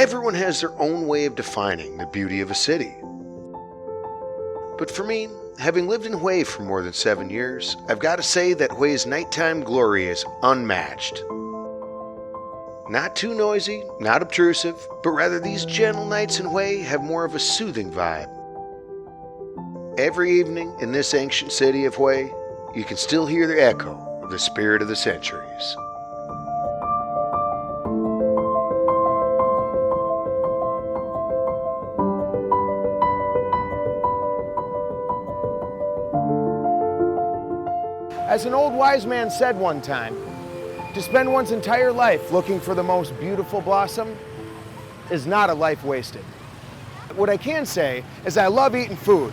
Everyone has their own way of defining the beauty of a city. But for me, having lived in Hue for more than 7 years, I've got to say that Hue's nighttime glory is unmatched. Not too noisy, not obtrusive, but rather these gentle nights in Hue have more of a soothing vibe. Every evening in this ancient city of Hue, you can still hear the echo of the spirit of the centuries. As an old wise man said one time, to spend one's entire life looking for the most beautiful blossom is not a life wasted. What I can say is I love eating food.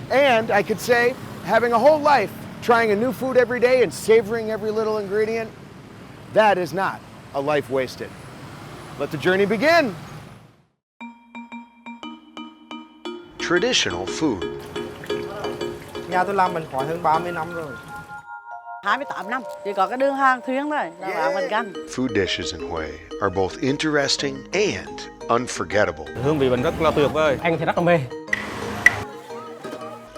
And I could say having a whole life trying a new food every day and savoring every little ingredient, that is not a life wasted. Let the journey begin. Traditional food. Nhà tôi làm bánh khoái hơn 30 năm rồi. 28 năm, chỉ có cái đường hàng thuyền thôi, là làm bánh căn. Food dishes in Hue are both interesting and unforgettable. Hương vị bánh rất là tuyệt vời. Anh thì rất là mê.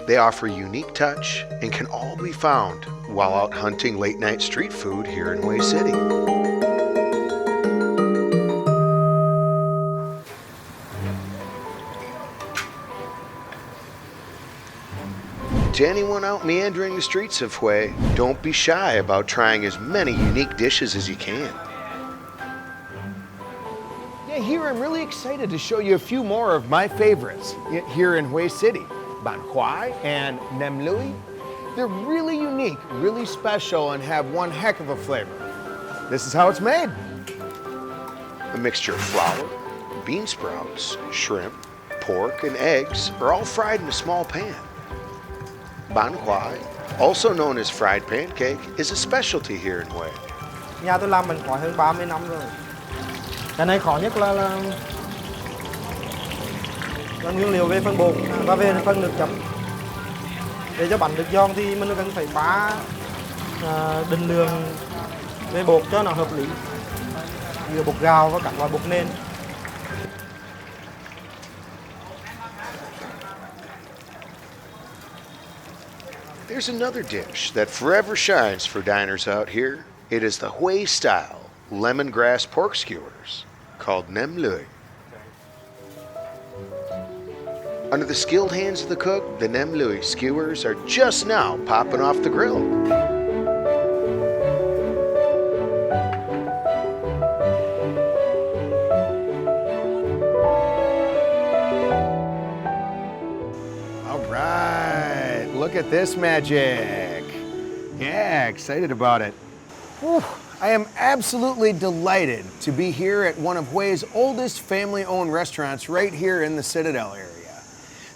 They offer unique touch and can all be found while out hunting late night street food here in Hue City. To anyone out meandering the streets of Hue, don't be shy about trying as many unique dishes as you can. Yeah, here I'm really excited to show you a few more of my favorites here in Hue City. Ban Khoai and Nem Lui. They're really unique, really special, and have one heck of a flavor. This is how it's made. A mixture of flour, bean sprouts, shrimp, pork, and eggs are all fried in a small pan. Ban Khoai, also known as fried pancake, is a specialty here in Hue. Nhà tôi làm bánh khoái hơn 30 năm rồi. Cái này khó nhất là nguyên liệu về phần bột và về phần nước chấm. Để cho bánh được giòn thì mình cần phải pha định lượng về bột cho nó hợp lý. Như bột gạo và các loại bột nền. There's another dish that forever shines for diners out here. It is the Hue-style lemongrass pork skewers called Nem Lui. Under the skilled hands of the cook, the Nem Lui skewers are just now popping off the grill. All right, look at this magic. Yeah, excited about it. Whew, I am absolutely delighted to be here at one of Hue's oldest family-owned restaurants right here in the Citadel area.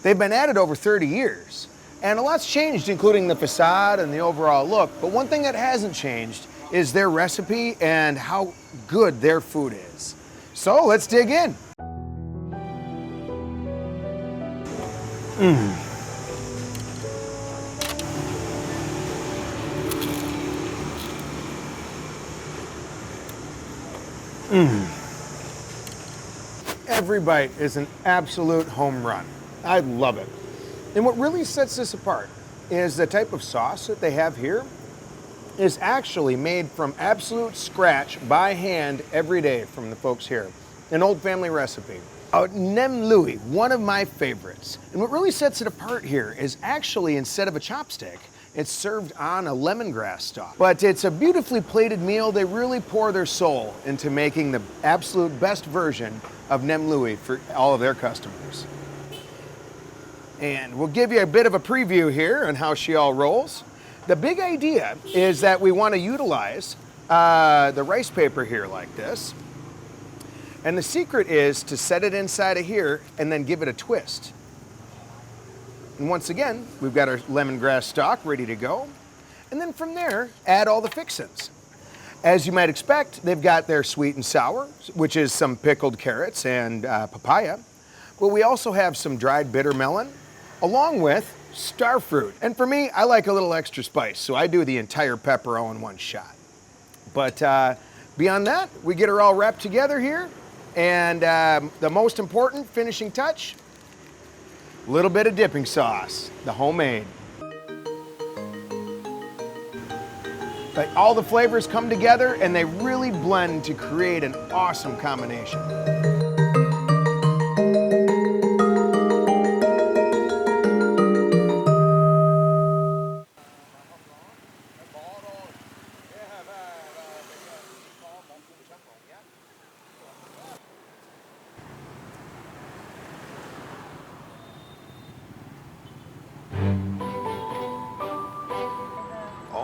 They've been at it over 30 years, and a lot's changed, including the facade and the overall look, but one thing that hasn't changed is their recipe and how good their food is. So let's dig in. Every bite is an absolute home run. I love it. And what really sets this apart is the type of sauce that they have here is actually made from absolute scratch by hand every day from the folks here. An old family recipe. Nem Lui, one of my favorites. And what really sets it apart here is actually instead of a chopstick, it's served on a lemongrass stalk. But it's a beautifully plated meal. They really pour their soul into making the absolute best version of Nem Lui for all of their customers. And we'll give you a bit of a preview here on how she all rolls. The big idea is that we want to utilize the rice paper here like this. And the secret is to set it inside of here and then give it a twist. And once again, we've got our lemongrass stalk ready to go. And then from there, add all the fixins. As you might expect, they've got their sweet and sour, which is some pickled carrots and papaya. But we also have some dried bitter melon, along with star fruit. And for me, I like a little extra spice, so I do the entire pepper all in one shot. But beyond that, we get her all wrapped together here, And the most important finishing touch, a little bit of dipping sauce, the homemade. But all the flavors come together and they really blend to create an awesome combination.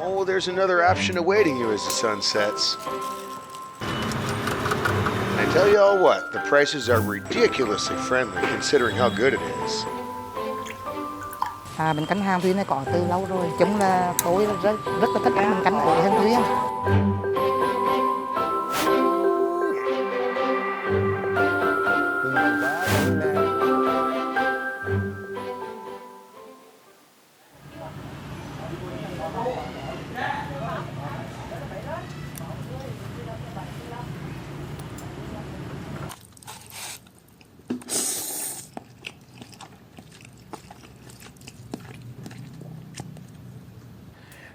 Oh, there's another option awaiting you as the sun sets. I tell you all what, the prices are ridiculously friendly considering how good it is. Bánh canh hàng Thúy này có từ lâu rồi. Chúng là tôi rất là thích ăn bánh canh của hàng Thúy.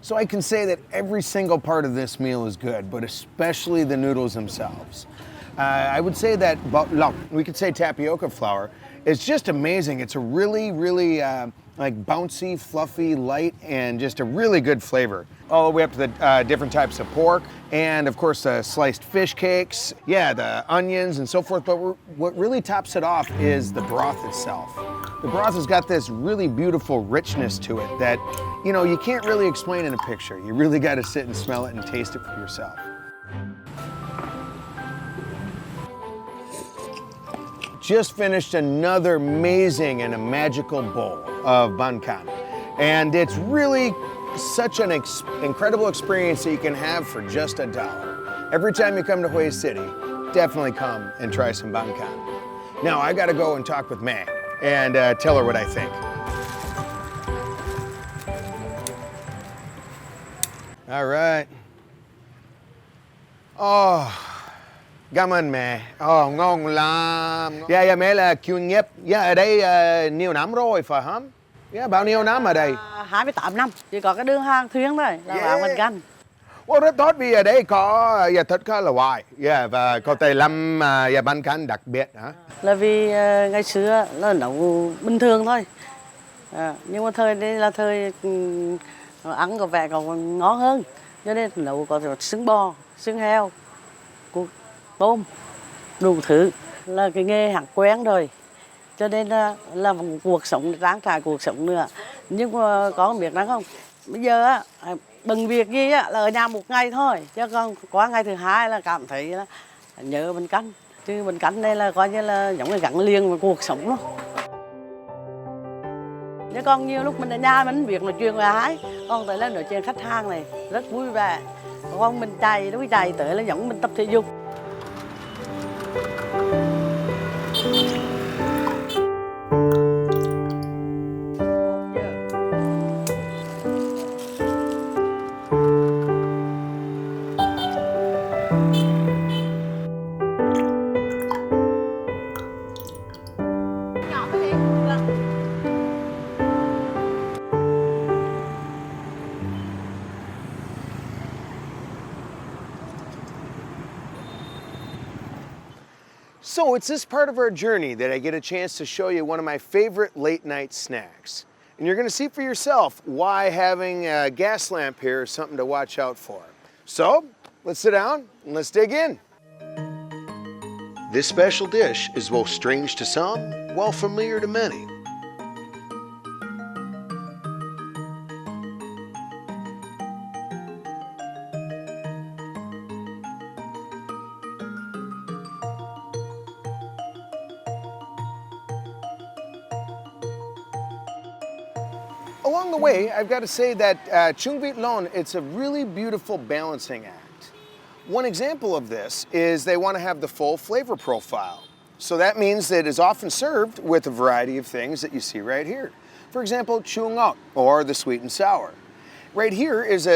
So I can say that every single part of this meal is good, but especially the noodles themselves. I would say that we could say tapioca flour is just amazing. It's a really, really like bouncy, fluffy, light, and just a really good flavor. All the way up to the different types of pork, and of course sliced fish cakes, yeah, the onions and so forth. But what really tops it off is the broth itself. The broth has got this really beautiful richness to it that, you know, you can't really explain in a picture. You really got to sit and smell it and taste it for yourself. Just finished another amazing and a magical bowl of bankan. And it's really such an incredible experience that you can have for just $1. Every time you come to Hue City, definitely come and try some bankan. Now, I got to go and talk with May and tell her what I think. All right. Oh, cảm ơn mẹ. Ngon lắm. Dạ, mẹ là chuyên nghiệp. Dạ, ở đây nhiều năm rồi, phải không? Dạ, bao nhiêu năm ở đây? 28 năm, chỉ có cái đường hàng thuyền thôi là bán bánh canh. Rất tốt vì ở đây có tất cả là loại. Và có thể làm bánh canh đặc biệt hả? Là vì ngày xưa là nấu bình thường thôi. Nhưng mà thời đây là thời ăn có vẻ còn ngon hơn. Cho nên nấu có xương bò, xương heo, tôm, đủ thứ. Là cái nghề hẳn quen rồi. Cho nên là cuộc sống, trang trải cuộc sống nữa. Nhưng mà có biết đó không? Bây giờ á, bận việc gì á, là ở nhà một ngày thôi. Chứ còn qua ngày thứ hai là cảm thấy là nhớ bánh canh. Chứ bánh canh này là coi như là giống như gắn liền với cuộc sống đó. Chứ còn nhiều lúc mình ở nhà mình việc nói chuyện với ai, còn tới là nói chuyện khách hàng này rất vui vẻ. Còn mình chạy tới là giống mình tập thể dục. So it's this part of our journey that I get a chance to show you one of my favorite late night snacks. And you're gonna see for yourself why having a gas lamp here is something to watch out for. So let's sit down and let's dig in. This special dish is both strange to some, while familiar to many. Along the way, I've got to say that Chung Vit Lon, it's a really beautiful balancing act. One example of this is they want to have the full flavor profile. So that means that it is often served with a variety of things that you see right here. For example, Chung Ngok, or the sweet and sour. Right here is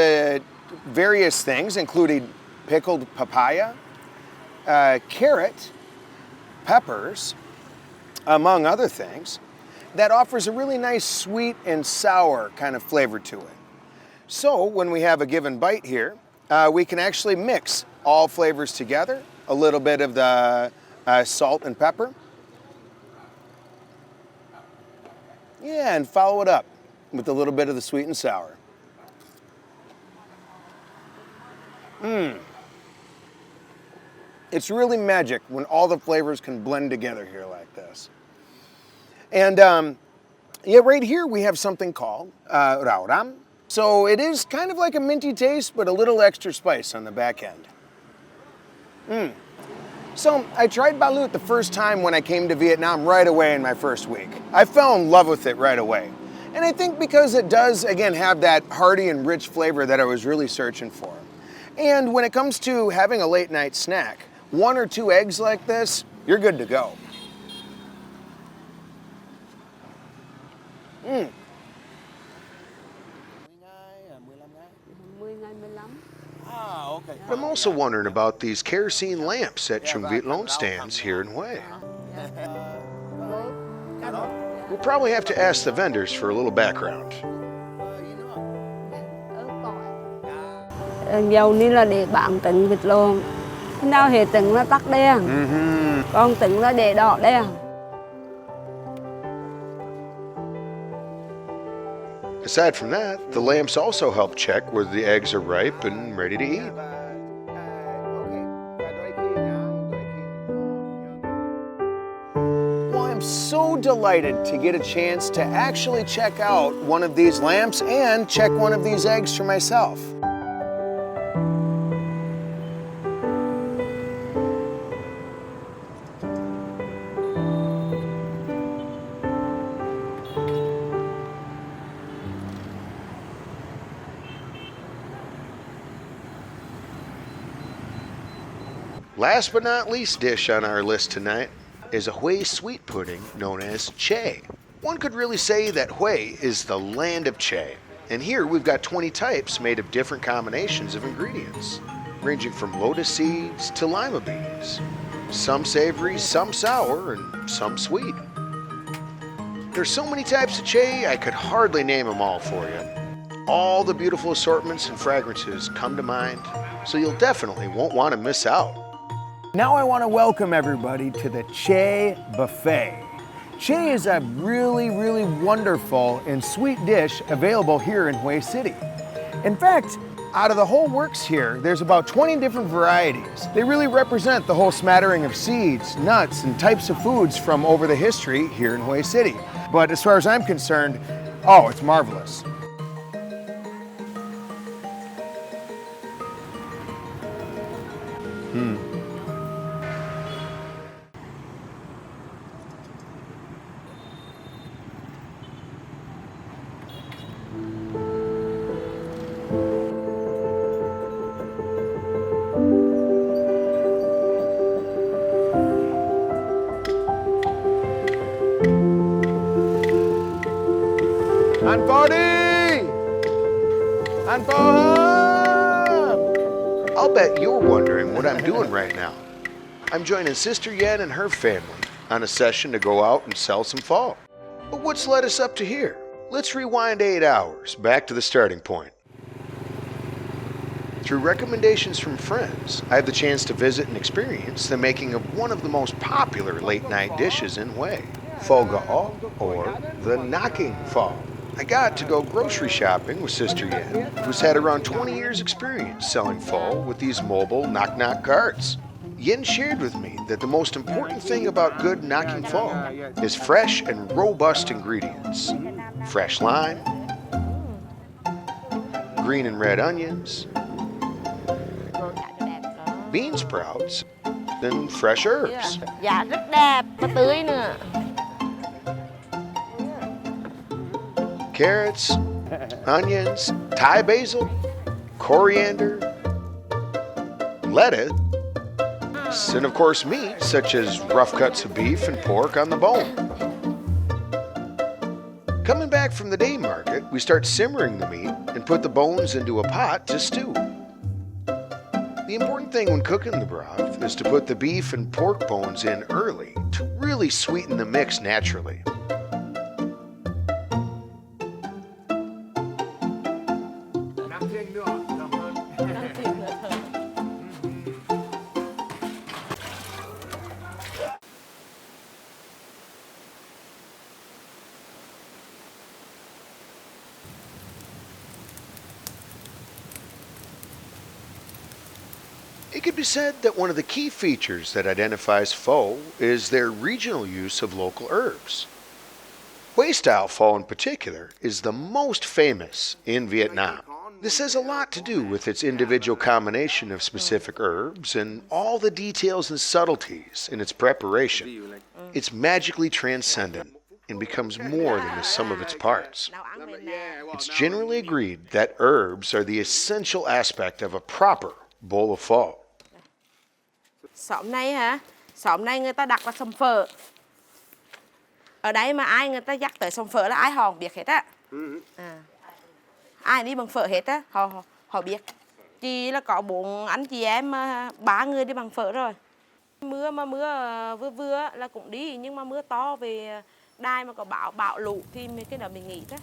various things, including pickled papaya, carrot, peppers, among other things, that offers a really nice sweet and sour kind of flavor to it. So when we have a given bite here, we can actually mix all flavors together, a little bit of the salt and pepper. Yeah, and follow it up with a little bit of the sweet and sour. It's really magic when all the flavors can blend together here like this. And yeah, right here we have something called rauram. So it is kind of like a minty taste, but a little extra spice on the back end. So I tried balut the first time when I came to Vietnam right away in my first week. I fell in love with it right away. And I think because it does, again, have that hearty and rich flavor that I was really searching for. And when it comes to having a late night snack, 1 or 2 eggs like this, you're good to go. I'm also wondering about these kerosene lamps at Trung Viet Loan stands here in Hue. We'll probably have to ask the vendors for a little background. Dầu ni là để bạn tận vịt lộn. Khi nào hệ tận nó tắt đèn, còn tận nó để đỏ đèn. Aside from that, the lamps also help check whether the eggs are ripe and ready to eat. Well, I'm so delighted to get a chance to actually check out one of these lamps and check one of these eggs for myself. Last but not least dish on our list tonight is a Hue sweet pudding known as Che. One could really say that Hue is the land of Che, and here we've got 20 types made of different combinations of ingredients, ranging from lotus seeds to lima beans, some savory, some sour, and some sweet. There's so many types of Che, I could hardly name them all for you. All the beautiful assortments and fragrances come to mind, so you'll definitely won't want to miss out. Now I want to welcome everybody to the Che Buffet. Che is a really, really wonderful and sweet dish available here in Hue City. In fact, out of the whole works here, there's about 20 different varieties. They really represent the whole smattering of seeds, nuts, and types of foods from over the history here in Hue City. But as far as I'm concerned, oh, it's marvelous. Ăn phô đi! Ăn phô hấp! I'll bet you're wondering what I'm doing right now. I'm joining Sister Yen and her family on a session to go out and sell some pho. But what's led us up to here? Let's rewind 8 hours, back to the starting point. Through recommendations from friends, I had the chance to visit and experience the making of one of the most popular late-night dishes in Hue, pho gao, or the knocking pho. I got to go grocery shopping with Sister Yen, who's had around 20 years experience selling pho with these mobile knock-knock carts. Yen shared with me that the most important thing about good knocking pho is fresh and robust ingredients. Fresh lime, green and red onions, bean sprouts, and fresh herbs. Dạ rất đẹp và tươi nữa. Carrots, onions, Thai basil, coriander, lettuce, and of course meat such as rough cuts of beef and pork on the bone. Coming back from the day market, we start simmering the meat and put the bones into a pot to stew. The important thing when cooking the broth is to put the beef and pork bones in early to really sweeten the mix naturally. It could be said that one of the key features that identifies pho is their regional use of local herbs. Hue-style pho in particular is the most famous in Vietnam. This has a lot to do with its individual combination of specific herbs and all the details and subtleties in its preparation. It's magically transcendent and becomes more than the sum of its parts. It's generally agreed that herbs are the essential aspect of a proper bowl of pho. Xóm này hả? Xóm này người ta đặt là xóm phở. Ở đây mà ai người ta dắt tới xóm phở là ai họ biết hết á. Ai đi bằng phở hết á, họ biết. Chị là có 4 anh chị em, 3 người đi bằng phở rồi. Mưa vừa vừa là cũng đi, nhưng mà mưa to về đai mà có bão lụt thì cái đó mình nghỉ đó.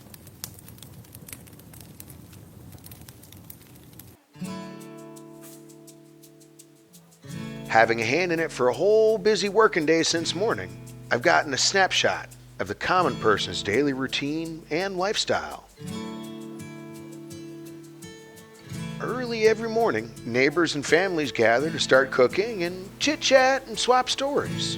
Having a hand in it for a whole busy working day since morning, I've gotten a snapshot of the common person's daily routine and lifestyle. Early every morning, neighbors and families gather to start cooking and chit-chat and swap stories.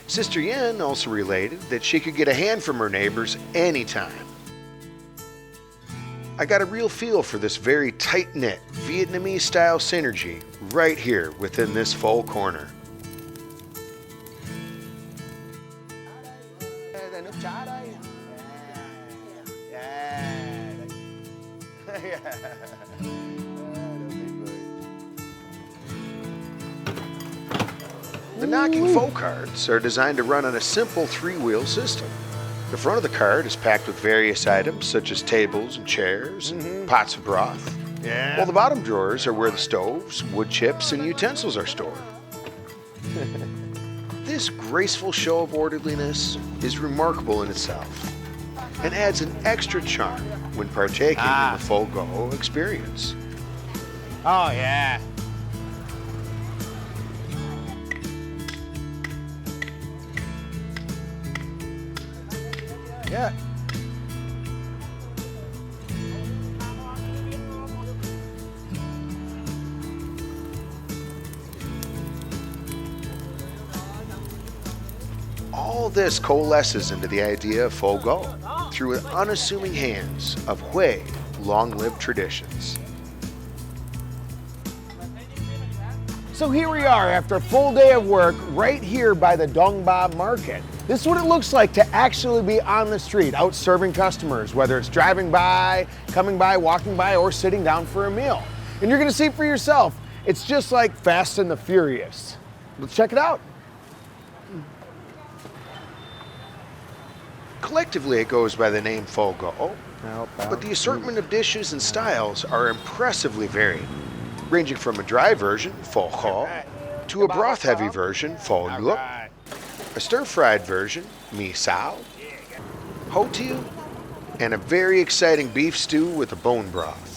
Sister Yen also related that she could get a hand from her neighbors anytime. I got a real feel for this very tight-knit Vietnamese-style synergy right here within this pho corner. The knocking pho carts are designed to run on a simple 3-wheel system. The front of the cart is packed with various items such as tables and chairs and pots of broth. While the bottom drawers are where the stoves, wood chips, and utensils are stored. This graceful show of orderliness is remarkable in itself and adds an extra charm when partaking in the VTVgo experience. Oh, yeah. Yeah. All this coalesces into the idea of VTVgo through the unassuming hands of Hue long-lived traditions. So here we are after a full day of work right here by the Dong Ba market. This is what it looks like to actually be on the street, out serving customers, whether it's driving by, coming by, walking by, or sitting down for a meal. And you're gonna see for yourself, it's just like Fast and the Furious. Let's check it out. Collectively, it goes by the name VTVgo, but the assortment of dishes and styles are impressively varied, ranging from a dry version, pho kho, to a broth-heavy version, pho luộc, a stir-fried version, mi sao, ho tiu, and a very exciting beef stew with a bone broth.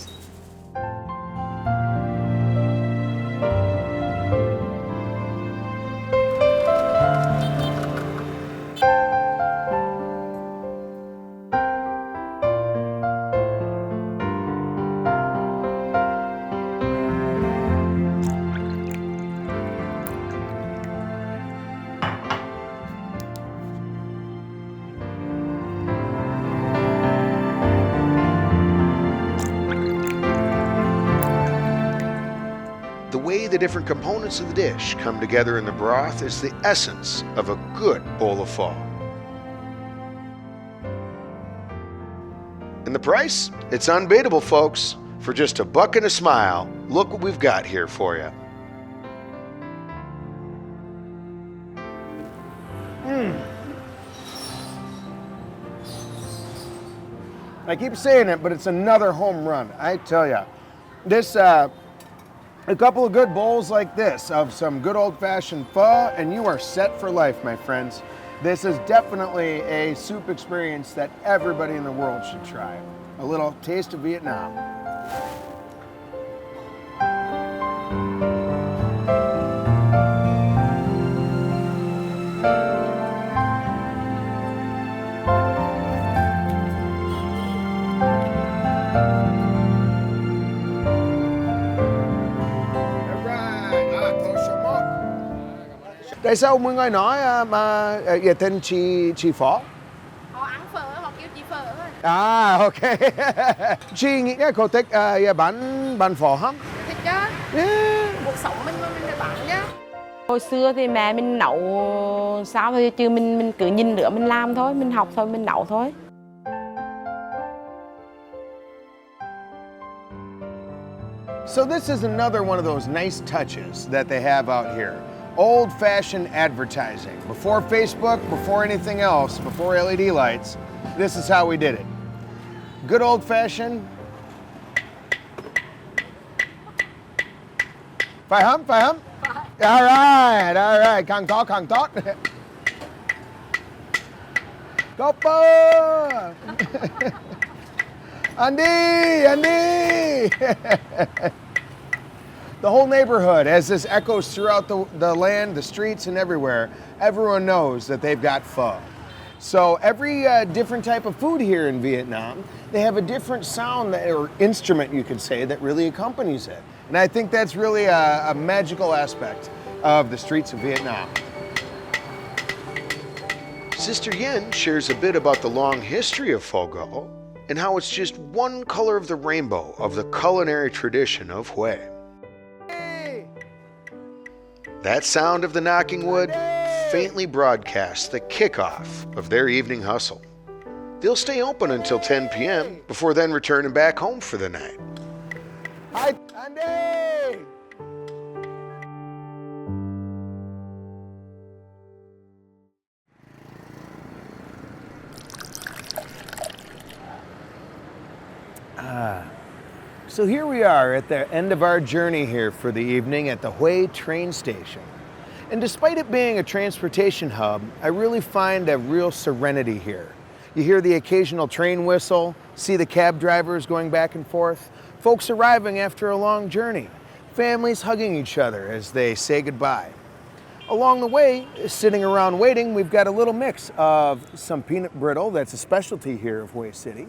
The way the different components of the dish come together in the broth is the essence of a good bowl of pho. And the price? It's unbeatable, folks. For just $1 and a smile, look what we've got here for you. I keep saying it, but it's another home run. I tell ya, This, a couple of good bowls like this of some good old-fashioned pho, and you are set for life, my friends. This is definitely a soup experience that everybody in the world should try. A little taste of Vietnam. Tại sao mọi người nói mà về tên chị Phó? Họ ăn phở, họ kêu chị phở thôi. À, ok. Chị nghĩ cô thích bán phở không? Thích chứ. Cuộc sống mình phải bán chứ. Hồi xưa thì mẹ mình nấu sao thôi chứ mình cứ nhìn nữa mình làm thôi, mình học thôi, mình nấu thôi. So this is another one of those nice touches that they have out here. Old-fashioned advertising. Before Facebook, before anything else, before LED lights, this is how we did it. Good old-fashioned. Phải không? Phải không? All right. Càng tốt. Copper! Andy! The whole neighborhood, as this echoes throughout the land, the streets, and everywhere, everyone knows that they've got pho. So every different type of food here in Vietnam, they have a different sound or instrument, you could say, that really accompanies it. And I think that's really a magical aspect of the streets of Vietnam. Sister Yen shares a bit about the long history of Pho and how it's just one color of the rainbow of the culinary tradition of Hue. That sound of the knocking wood faintly broadcasts the kickoff of their evening hustle. They'll stay open until 10 p.m. before then returning back home for the night. Hi, Andy! So here we are at the end of our journey here for the evening at the Hue train station. And despite it being a transportation hub, I really find a real serenity here. You hear the occasional train whistle, see the cab drivers going back and forth, folks arriving after a long journey, families hugging each other as they say goodbye. Along the way, sitting around waiting, we've got a little mix of some peanut brittle that's a specialty here of Hue City.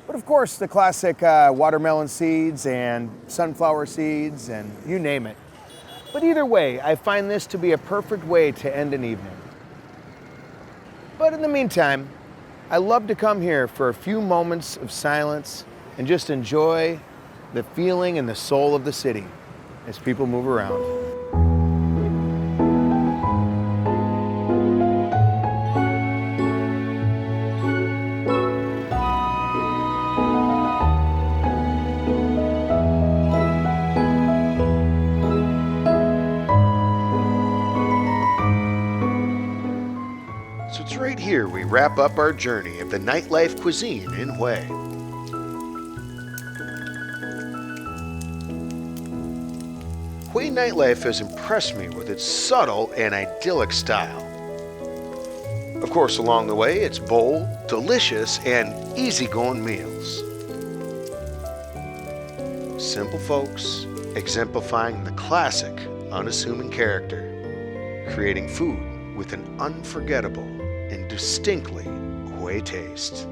But of course, the classic watermelon seeds and sunflower seeds and you name it. But either way, I find this to be a perfect way to end an evening. But in the meantime, I love to come here for a few moments of silence and just enjoy the feeling and the soul of the city as people move around. So it's right here we wrap up our journey of the nightlife cuisine in Hue. Hue nightlife has impressed me with its subtle and idyllic style. Of course, along the way, it's bold, delicious, and easygoing meals. Simple folks exemplifying the classic, unassuming character, creating food with an unforgettable and distinctly Hue taste.